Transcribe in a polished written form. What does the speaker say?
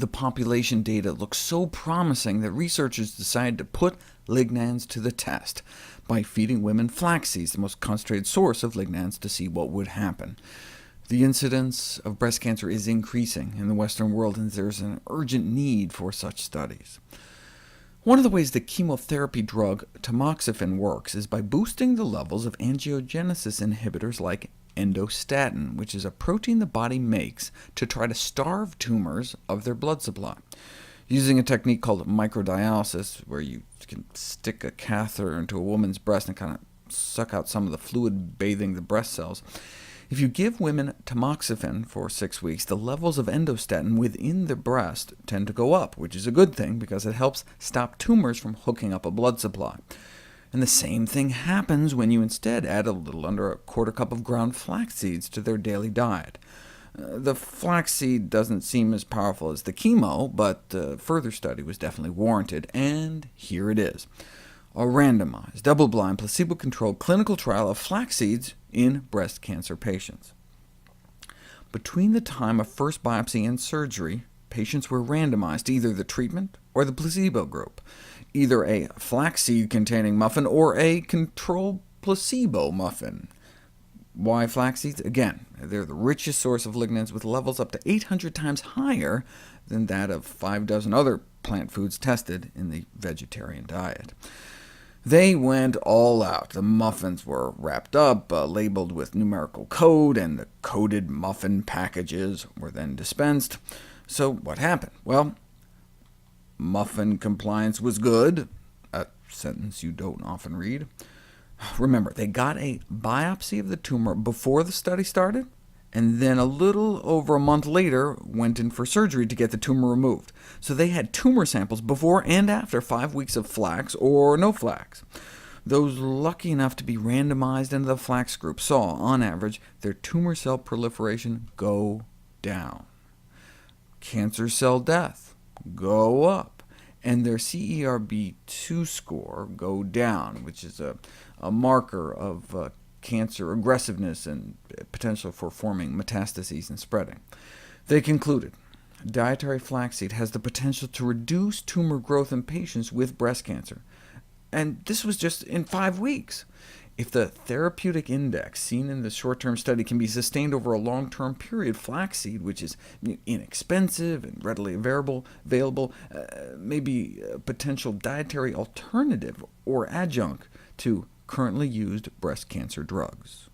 The population data looked so promising that researchers decided to put lignans to the test by feeding women flaxseeds, the most concentrated source of lignans, to see what would happen. The incidence of breast cancer is increasing in the Western world, and there's an urgent need for such studies. One of the ways the chemotherapy drug tamoxifen works is by boosting the levels of angiogenesis inhibitors like endostatin, which is a protein the body makes to try to starve tumors of their blood supply. Using a technique called microdialysis, where you can stick a catheter into a woman's breast and kind of suck out some of the fluid bathing the breast cells, if you give women tamoxifen for 6 weeks, the levels of endostatin within the breast tend to go up, which is a good thing because it helps stop tumors from hooking up a blood supply. And the same thing happens when you instead add a little under a quarter cup of ground flax seeds to their daily diet. The flaxseed doesn't seem as powerful as the chemo, but further study was definitely warranted, and here it is. A randomized, double-blind, placebo-controlled clinical trial of flax seeds in breast cancer patients. Between the time of first biopsy and surgery, patients were randomized to either the treatment or the placebo group, either a flaxseed-containing muffin or a control placebo muffin. Why flax seeds? Again, they're the richest source of lignans, with levels up to 800 times higher than that of 6 other plant foods tested in the vegetarian diet. They went all out. The muffins were wrapped up, labeled with numerical code, and the coded muffin packages were then dispensed. So what happened? Well, muffin compliance was good, a sentence you don't often read. Remember, they got a biopsy of the tumor before the study started, and then a little over a month later went in for surgery to get the tumor removed. So they had tumor samples before and after 5 weeks of flax or no flax. Those lucky enough to be randomized into the flax group saw, on average, their tumor cell proliferation go down, cancer cell death go up, and their CERB2 score go down, which is a marker of cancer aggressiveness and potential for forming metastases and spreading. They concluded dietary flaxseed has the potential to reduce tumor growth in patients with breast cancer, and this was just in 5 weeks. If the therapeutic index seen in the short-term study can be sustained over a long-term period, flaxseed, which is inexpensive and readily available, may be a potential dietary alternative or adjunct to currently used breast cancer drugs.